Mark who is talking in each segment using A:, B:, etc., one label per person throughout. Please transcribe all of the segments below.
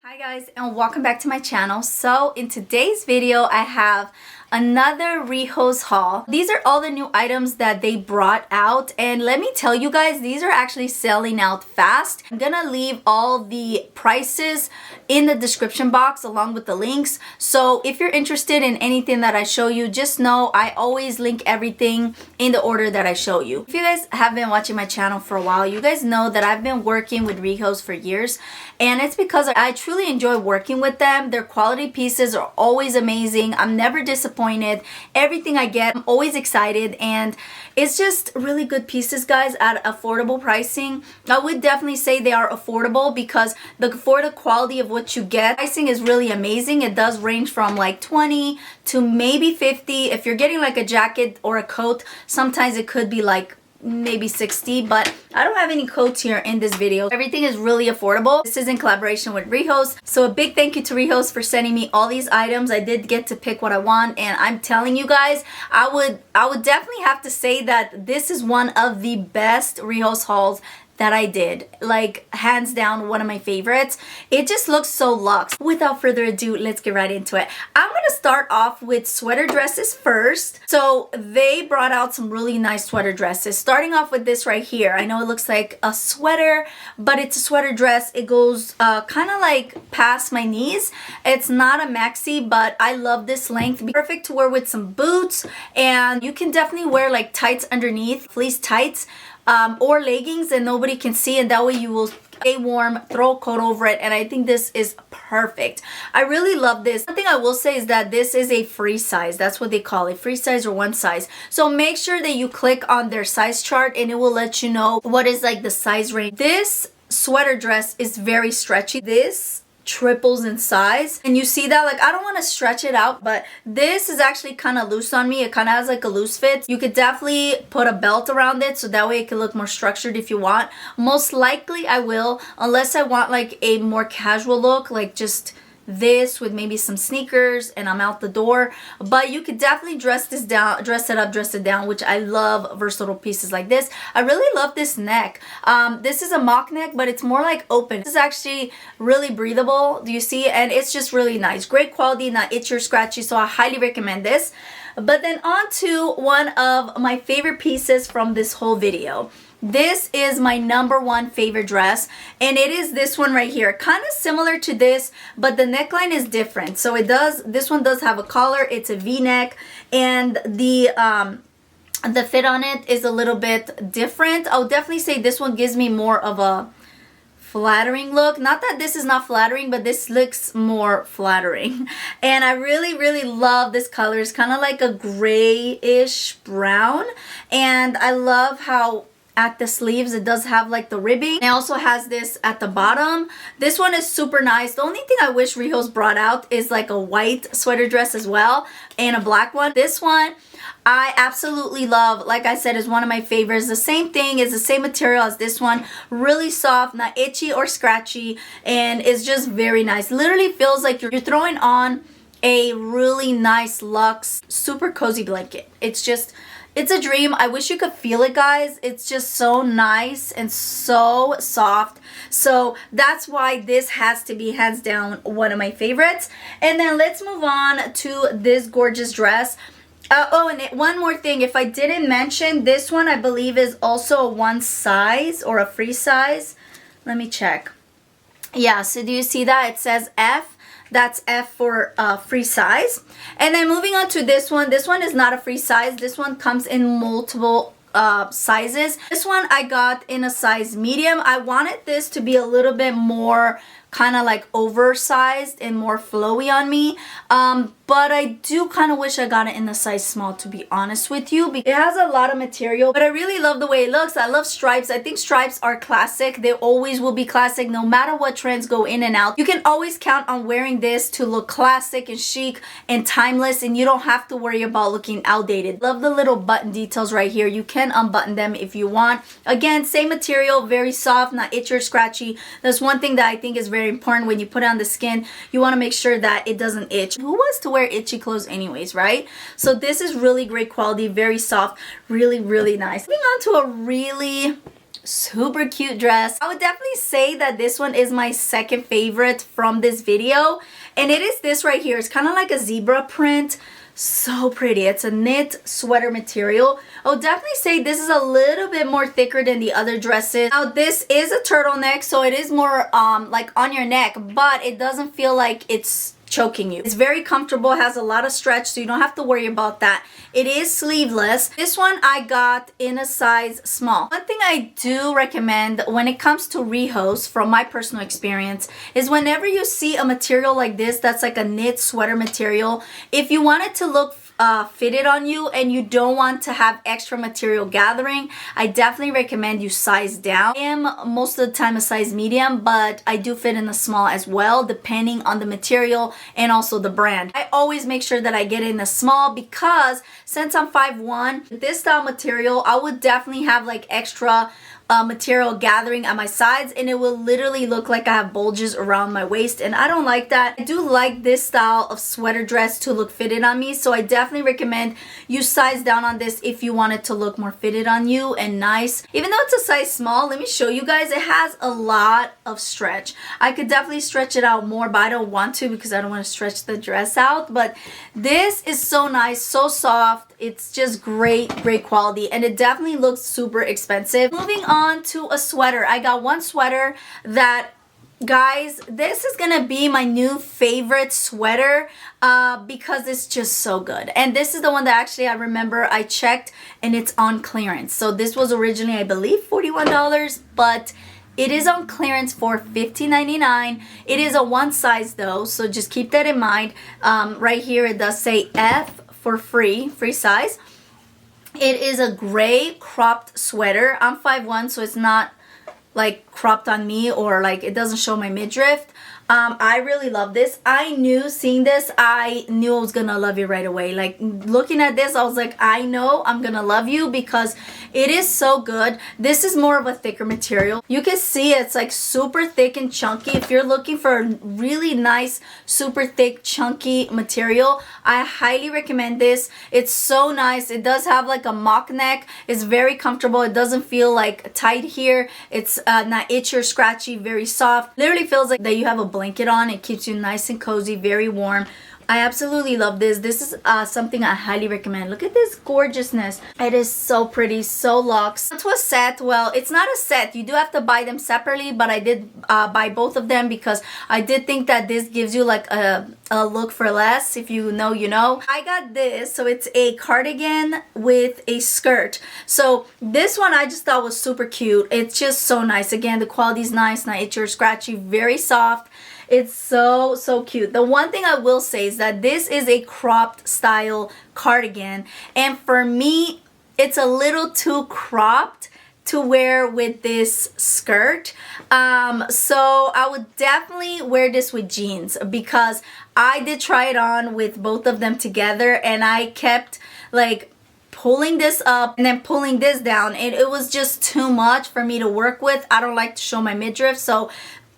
A: Hi guys, and welcome back to my channel. So in today's video I have another Rihoas haul. These are all the new items that they brought out, and let me tell you guys, these are actually selling out fast. I'm gonna leave all the prices in the description box along with the links, so if you're interested in anything that I show you, just know I always link everything in the order that I show you. If you guys have been watching my channel for a while, you guys know that I've been working with Rihoas for years, and it's because I truly enjoy working with them. Their quality pieces are always amazing. I'm never disappointed. Everything I get, I'm always excited, and it's just really good pieces, guys, at affordable pricing. I would definitely say they are affordable because for the quality of what you get, pricing is really amazing. It does range from like 20 to maybe 50. If you're getting like a jacket or a coat, sometimes it could be like maybe 60, but I don't have any coats here in this video. Everything is really affordable. This is in collaboration with Rihoas, so a big thank you to Rihoas for sending me all these items. I did get to pick what I want, and I'm telling you guys, I would definitely have to say that this is one of the best Rihoas hauls that I did. Like, hands down, one of my favorites. It just looks so luxe. Without further ado, let's get right into it. I'm gonna start off with sweater dresses first. So they brought out some really nice sweater dresses, starting off with this right here. I know it looks like a sweater, but it's a sweater dress. It goes kind of like past my knees. It's not a maxi, but I love this length. Perfect to wear with some boots, and you can definitely wear like tights underneath, fleece tights, or leggings, and nobody can see, and that way you will stay warm, throw a coat over it, and I think this is perfect. I really love this. One thing I will say is that this is a free size. That's what they call it, free size or one size. So make sure that you click on their size chart and it will let you know what is like the size range. This sweater dress is very stretchy. This triples in size, and you see that, like, I don't want to stretch it out, but this is actually kind of loose on me. It kind of has like a loose fit. You could definitely put a belt around it so that way it can look more structured if you want. Most likely I will, unless I want like a more casual look, like just this with maybe some sneakers and I'm out the door. But you could definitely dress this down, dress it up, dress it down, which I love versatile pieces like this. I really love this neck. This is a mock neck, but it's more like open. This is actually really breathable, do you see? And it's just really nice. Great quality, not itchy or scratchy, so I highly recommend this. But then on to one of my favorite pieces from this whole video. This is my #1 favorite dress, and it is this one right here. Kind of similar to this, but the neckline is different. So this one does have a collar. It's a V-neck, and the fit on it is a little bit different. I'll definitely say this one gives me more of a flattering look. Not that this is not flattering, but this looks more flattering. And I really love this color. It's kind of like a grayish brown, and I love how at the sleeves it does have like the ribbing. It also has this at the bottom. This one is super nice. The only thing I wish Rihoas brought out is like a white sweater dress as well, and a black one. This one I absolutely love. Like I said, is one of my favorites. The same thing, is the same material as this one. Really soft, not itchy or scratchy, and it's just very nice. Literally feels like you're throwing on a really nice luxe, super cozy blanket. It's a dream. I wish you could feel it, guys. It's just so nice and so soft. So that's why this has to be hands down one of my favorites. And then let's move on to this gorgeous dress. Oh, and one more thing. If I didn't mention, this one I believe is also a one size or a free size. Let me check. Yeah, so do you see that? It says F. That's F for free size. And then moving on to this one. This one is not a free size. This one comes in multiple sizes. This one I got in a size medium. I wanted this to be a little bit more kind of like oversized and more flowy on me, but I do kind of wish I got it in the size small, to be honest with you. It has a lot of material, but I really love the way it looks. I love stripes. I think stripes are classic. They always will be classic no matter what trends go in and out. You can always count on wearing this to look classic and chic and timeless, and you don't have to worry about looking outdated. Love the little button details right here. You can unbutton them if you want. Again, same material, very soft, not itchy or scratchy. That's one thing that I think is very important. When you put it on the skin, you want to make sure that it doesn't itch. Who wants to wear itchy clothes anyways, right? So this is really great quality, very soft, really nice. Moving on to a really super cute dress. I would definitely say that this one is my second favorite from this video, and it is this right here. It's kind of like a zebra print. So pretty. It's a knit sweater material. I would definitely say this is a little bit more thicker than the other dresses. Now this is a turtleneck, so it is more like on your neck, but it doesn't feel like it's choking you. It's very comfortable, has a lot of stretch, so you don't have to worry about that. It is sleeveless. This one I got in a size small. One thing I do recommend when it comes to Rihoas, from my personal experience, is whenever you see a material like this that's like a knit sweater material, if you want it to look fitted on you and you don't want to have extra material gathering, I definitely recommend you size down. I am most of the time a size medium, but I do fit in a small as well, depending on the material and also the brand. I always make sure that I get in a small because since I'm 5'1", this style material, I would definitely have like extra material gathering at my sides, and it will literally look like I have bulges around my waist, and I don't like that. I do like this style of sweater dress to look fitted on me, so I definitely recommend you size down on this if you want it to look more fitted on you and nice. Even though it's a size small, let me show you guys, it has a lot of stretch. I could definitely stretch it out more, but I don't want to because I don't want to stretch the dress out. But this is so nice, so soft. It's just great quality, and it definitely looks super expensive. Moving on to a sweater. I got one sweater that, guys, this is gonna be my new favorite sweater because it's just so good. And this is the one that actually I remember I checked and it's on clearance. So this was originally, I believe, $41, but it is on clearance for $15.99. It is a one size though, so just keep that in mind. Right here it does say F for free size. It is a gray cropped sweater. I'm 5'1", so it's not like cropped on me, or like it doesn't show my midriff. I really love this. I knew, seeing this, I knew I was gonna love it right away. Like looking at this, I was like, I know I'm gonna love you because it is so good. This is more of a thicker material. You can see it's like super thick and chunky. If you're looking for a really nice, super thick, chunky material, I highly recommend this. It's so nice. It does have like a mock neck. It's very comfortable. It doesn't feel like tight here. It's not itchy or scratchy, very soft. Literally feels like that you have a blanket on. It keeps you nice and cozy, very warm. I absolutely love this. This is something I highly recommend. Look at this gorgeousness. It is so pretty, so luxe. To a set, well, it's not a set. You do have to buy them separately, but I did buy both of them because I did think that this gives you like a look for less. If you know, you know. I got this, so it's a cardigan with a skirt. So this one I just thought was super cute. It's just so nice. Again, the quality is nice, not itchy or scratchy, very soft. It's so cute. The one thing I will say is that this is a cropped style cardigan, and for me it's a little too cropped to wear with this skirt. So I would definitely wear this with jeans because I did try it on with both of them together, and I kept like pulling this up and then pulling this down, and it was just too much for me to work with. I don't like to show my midriff, so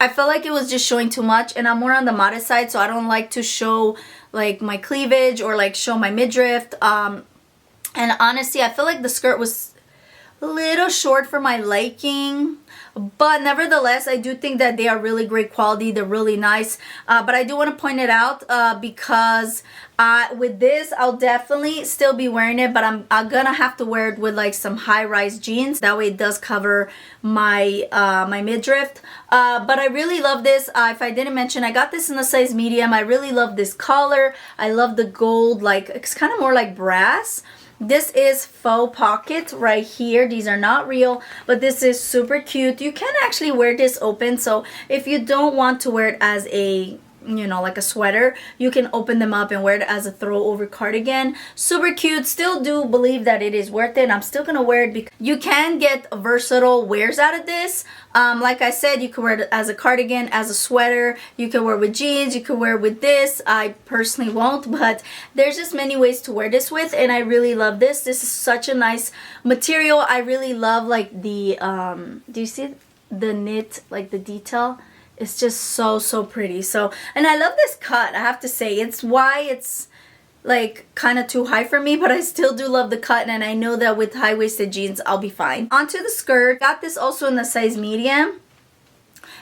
A: I felt like it was just showing too much, and I'm more on the modest side, so I don't like to show like my cleavage or like show my midriff. And honestly, I feel like the skirt was a little short for my liking, but nevertheless, I do think that they are really great quality. They're really nice, but I do want to point it out because with this, I'll definitely still be wearing it, but I'm gonna have to wear it with like some high-rise jeans. That way it does cover my my midriff. But I really love this. If I didn't mention, I got this in a size medium. I really love this color. I love the gold, like it's kind of more like brass. This is faux pocket right here. These are not real, but this is super cute. You can actually wear this open, so if you don't want to wear it as a, you know, like a sweater, you can open them up and wear it as a throw over cardigan. Super cute. Still do believe that it is worth it. I'm still gonna wear it because you can get versatile wears out of this. Like I said, you can wear it as a cardigan, as a sweater. You can wear it with jeans. You can wear it with this. I personally won't, but there's just many ways to wear this with, and I really love this. This is such a nice material. I really love like the do you see the knit, like the detail? It's just so pretty. So, and I love this cut, I have to say. It's why it's like kind of too high for me, but I still do love the cut, and I know that with high-waisted jeans I'll be fine. Onto the skirt. Got this also in the size medium,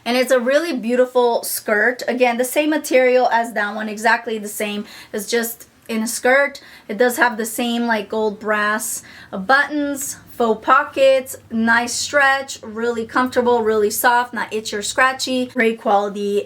A: and it's a really beautiful skirt. Again, the same material as that one, exactly the same. It's just in a skirt. It does have the same like gold brass buttons, faux pockets, nice stretch, really comfortable, really soft, not itchy or scratchy, great quality.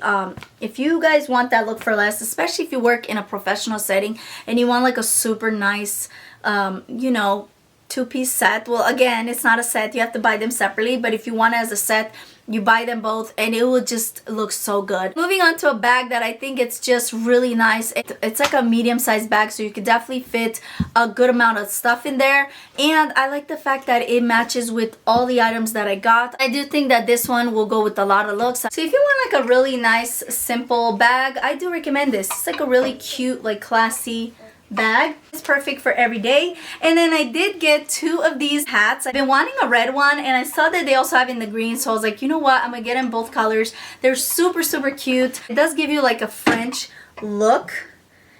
A: If you guys want that look for less, especially if you work in a professional setting and you want like a super nice, you know, two-piece set. Well, again, it's not a set, you have to buy them separately, but if you want it as a set, you buy them both and it will just look so good. Moving on to a bag that I think it's just really nice. It's like a medium-sized bag, so you could definitely fit a good amount of stuff in there, and I like the fact that it matches with all the items that I got. I do think that this one will go with a lot of looks. So if you want like a really nice simple bag, I do recommend this. It's like a really cute, like classy bag. It's perfect for every day. And then I did get 2 of these hats. I've been wanting a red one, and I saw that they also have in the green, so I was like, you know what, I'm gonna get in both colors. They're super cute. It does give you like a French look.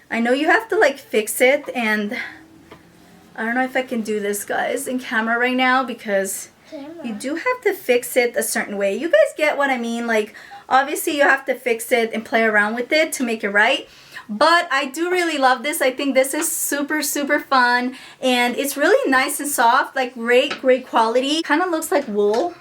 A: I know you have to like fix it, and I don't know if I can do this, guys, in camera right now, because you do have to fix it a certain way. You guys get what I mean? Like, obviously you have to fix it and play around with it to make it right. But I do really love this. I think this is super fun, and it's really nice and soft, like great quality. Kind of looks like wool,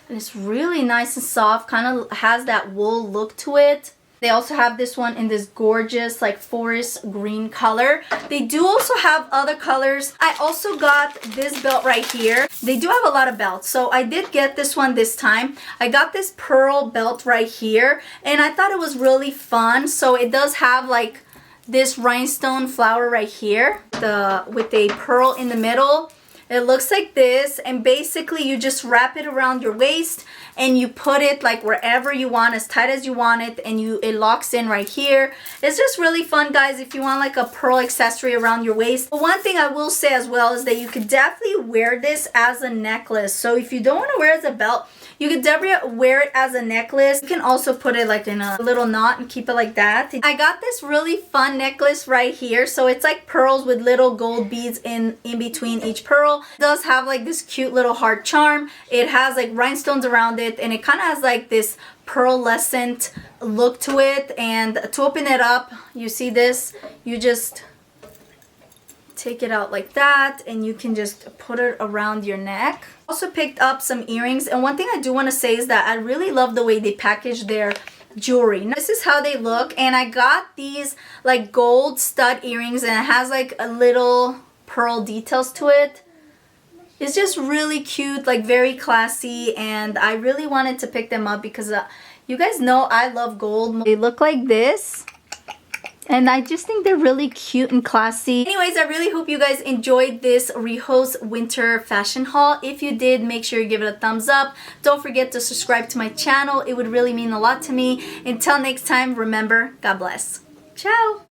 A: and it's really nice and soft, kind of has that wool look to it. They also have this one in this gorgeous like forest green color. They do also have other colors. I also got this belt right here. They do have a lot of belts, so I did get this one this time. I got this pearl belt right here, and I thought it was really fun. So it does have like this rhinestone flower right here, with a pearl in the middle. It looks like this, and basically you just wrap it around your waist and you put it like wherever you want, as tight as you want it, and it locks in right here. It's just really fun, guys, if you want like a pearl accessory around your waist. But one thing I will say as well is that you could definitely wear this as a necklace. So if you don't want to wear it as a belt, you could definitely wear it as a necklace. You can also put it like in a little knot and keep it like that. I got this really fun necklace right here. So it's like pearls with little gold beads in between each pearl. It does have like this cute little heart charm. It has like rhinestones around it, and it kind of has like this pearlescent look to it. And to open it up, you see this, you just take it out like that, and you can just put it around your neck. Also picked up some earrings, and one thing I do want to say is that I really love the way they package their jewelry. Now, this is how they look, and I got these like gold stud earrings, and it has like a little pearl details to it. It's just really cute, like very classy, and I really wanted to pick them up because you guys know I love gold. They look like this, and I just think they're really cute and classy. Anyways, I really hope you guys enjoyed this Rihoas winter fashion haul. If you did, make sure you give it a thumbs up. Don't forget to subscribe to my channel. It would really mean a lot to me. Until next time, remember, God bless. Ciao!